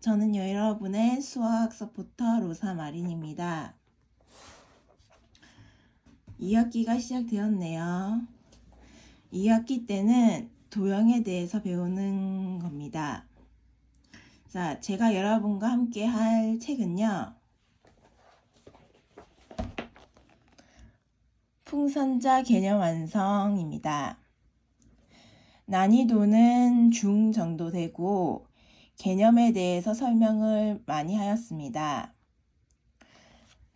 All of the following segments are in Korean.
저는요, 여러분의 수학 서포터 로사마린입니다. 2학기가 시작되었네요. 2학기 때는 도형에 대해서 배우는 겁니다. 자, 제가 여러분과 함께 할 책은요, 풍선자 개념 완성입니다. 난이도는 중 정도 되고 개념에 대해서 설명을 많이 하였습니다.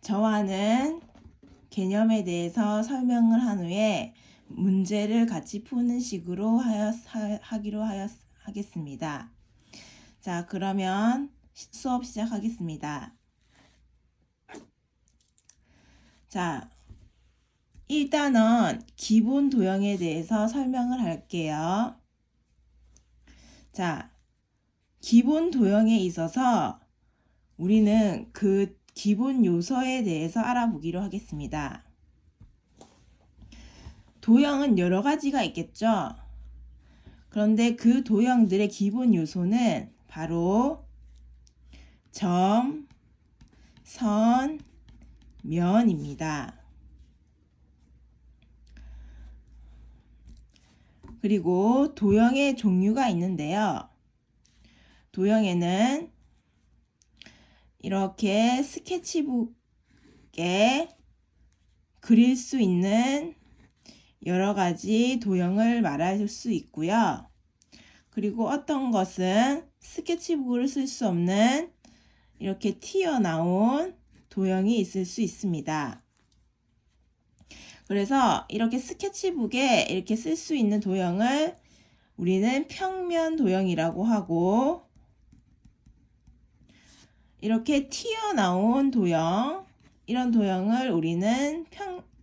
저와는 개념에 대해서 설명을 한 후에 문제를 같이 푸는 식으로 하기로 하겠습니다. 자, 그러면 수업 시작하겠습니다. 자, 일단은 기본 도형에 대해서 설명을 할게요. 자, 기본 도형에 있어서 우리는 그 기본 요소에 대해서 알아보기로 하겠습니다. 도형은 여러 가지가 있겠죠? 그런데 그 도형들의 기본 요소는 바로 점, 선, 면입니다. 그리고 도형의 종류가 있는데요. 도형에는 이렇게 스케치북에 그릴 수 있는 여러 가지 도형을 말할 수 있고요. 그리고 어떤 것은 스케치북을 쓸 수 없는 이렇게 튀어나온 도형이 있을 수 있습니다. 그래서 이렇게 스케치북에 이렇게 쓸 수 있는 도형을 우리는 평면 도형이라고 하고, 이렇게 튀어나온 도형, 이런 도형을 우리는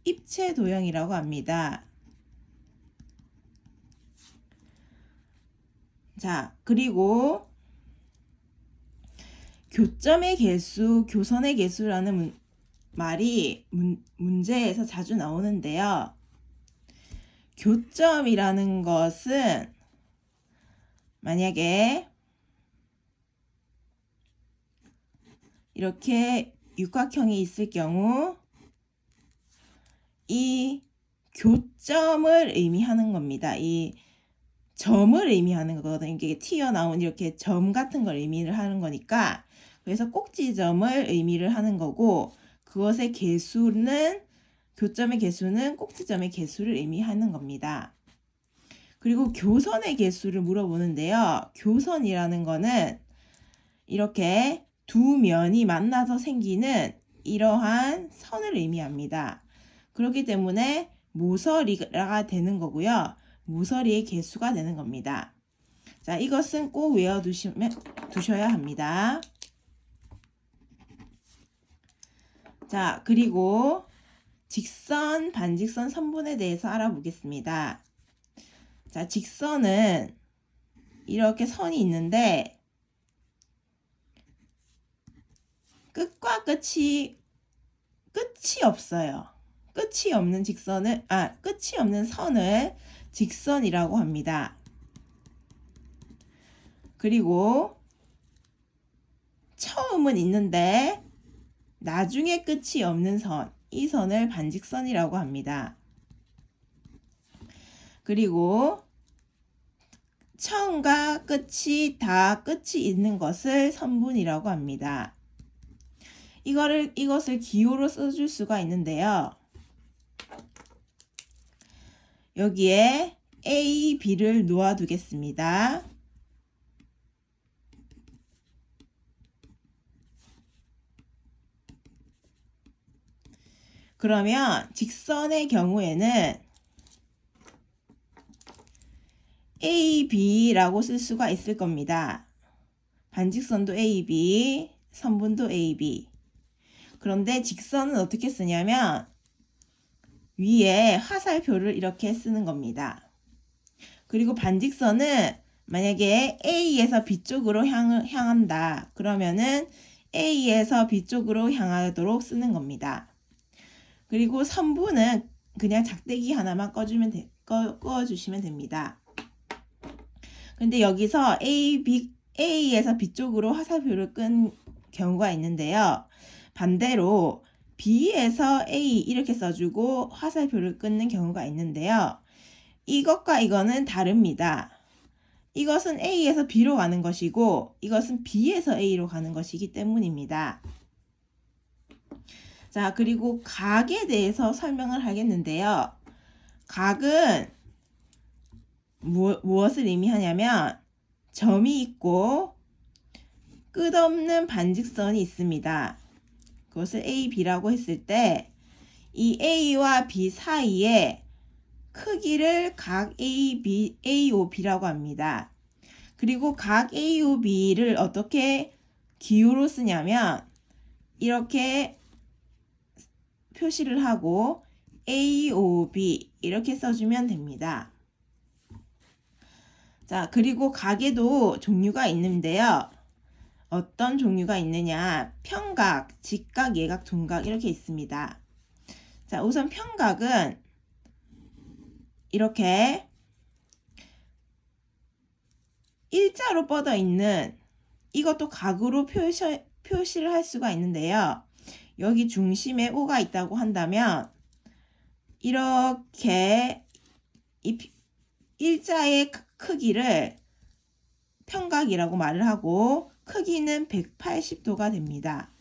입체 도형이라고 합니다. 자, 그리고 교점의 개수, 교선의 개수라는 말이 문제에서 자주 나오는데요. 교점이라는 것은 만약에 이렇게 육각형이 있을 경우 이 교점을 의미하는 겁니다. 이 점을 의미하는 거거든요. 이게 튀어나온 이렇게 점 같은 걸 의미를 하는 거니까, 그래서 꼭지점을 의미를 하는 거고, 그것의 개수는, 교점의 개수는 꼭지점의 개수를 의미하는 겁니다. 그리고 교선의 개수를 물어보는데요. 교선이라는 거는 이렇게 두 면이 만나서 생기는 이러한 선을 의미합니다. 그렇기 때문에 모서리가 되는 거고요. 모서리의 개수가 되는 겁니다. 자, 이것은 꼭 두셔야 합니다. 자, 그리고 직선, 반직선, 선분에 대해서 알아보겠습니다. 자, 직선은 이렇게 선이 있는데 끝과 끝이 없어요. 끝이 없는 끝이 없는 선을 직선이라고 합니다. 그리고 처음은 있는데 나중에 끝이 없는 선, 이 선을 반직선이라고 합니다. 그리고 처음과 끝이 다 끝이 있는 것을 선분이라고 합니다. 이것을 기호로 써줄 수가 있는데요. 여기에 A, B를 놓아두겠습니다. 그러면 직선의 경우에는 A, B라고 쓸 수가 있을 겁니다. 반직선도 A, B, 선분도 A, B. 그런데 직선은 어떻게 쓰냐면 위에 화살표를 이렇게 쓰는 겁니다. 그리고 반직선은 만약에 A에서 B 쪽으로 향한다. 그러면은 A에서 B 쪽으로 향하도록 쓰는 겁니다. 그리고 선분은 그냥 작대기 하나만 꺼주시면 됩니다. 근데 여기서 A, B A에서 B 쪽으로 화살표를 끈 경우가 있는데요. 반대로 B에서 A 이렇게 써주고 화살표를 끊는 경우가 있는데요. 이것과 이거는 다릅니다. 이것은 A에서 B로 가는 것이고 이것은 B에서 A로 가는 것이기 때문입니다. 자, 그리고 각에 대해서 설명을 하겠는데요. 각은 무엇을 의미하냐면 점이 있고 끝없는 반직선이 있습니다. 그것을 A, B라고 했을 때 이 A와 B 사이에 크기를 각 A, B, AOB라고 합니다. 그리고 각 AOB를 어떻게 기호로 쓰냐면 이렇게 표시를 하고 AOB 이렇게 써주면 됩니다. 자, 그리고 각에도 종류가 있는데요. 어떤 종류가 있느냐? 평각, 직각, 예각, 둔각 이렇게 있습니다. 자, 우선 평각은 이렇게 일자로 뻗어 있는 이것도 각으로 표시를 할 수가 있는데요. 여기 중심에 O가 있다고 한다면 이렇게 이 일자의 크기를 평각이라고 말을 하고 크기는 180도가 됩니다.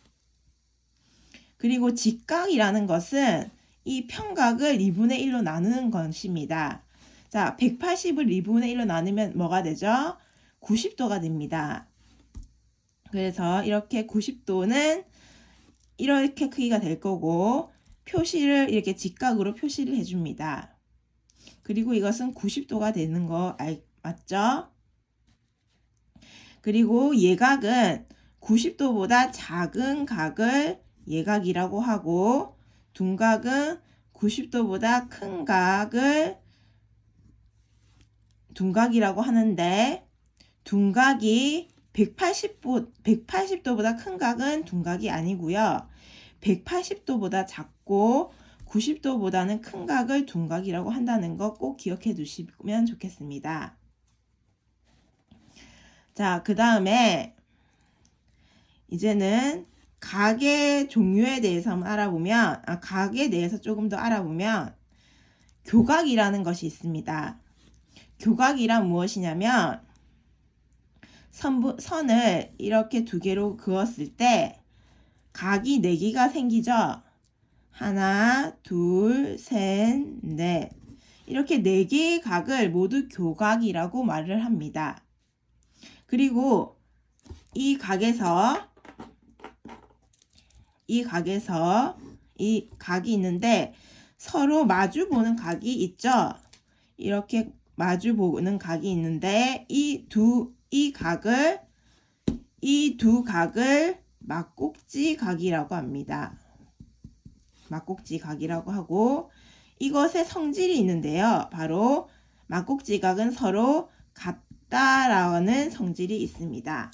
그리고 직각이라는 것은 이 평각을 2분의 1로 나누는 것입니다. 자, 180을 2분의 1로 나누면 뭐가 되죠? 90도가 됩니다. 그래서 이렇게 90도는 이렇게 크기가 될 거고 표시를 이렇게 직각으로 표시를 해줍니다. 그리고 이것은 90도가 되는 거 맞죠? 그리고 예각은 90도보다 작은 각을 예각이라고 하고 둔각은 90도보다 큰 각을 둔각이라고 하는데 둔각이 180도보다 큰 각은 둔각이 아니고요. 180도보다 작고 90도보다는 큰 각을 둔각이라고 한다는 거 꼭 기억해 두시면 좋겠습니다. 자, 그 다음에 이제는 각의 종류에 대해서 한번 알아보면, 각에 대해서 조금 더 알아보면 교각이라는 것이 있습니다. 교각이란 무엇이냐면 선을 이렇게 두 개로 그었을 때 각이 4개가 생기죠. 하나, 둘, 셋, 넷. 이렇게 4개의 각을 모두 교각이라고 말을 합니다. 그리고 이 각이 있는데 서로 마주 보는 각이 있죠. 이렇게 마주 보는 각이 있는데 이 두 각을 막꼭지 각이라고 합니다. 막꼭지 각이라고 하고 이것의 성질이 있는데요. 바로 막꼭지 각은 서로 같다라는 성질이 있습니다.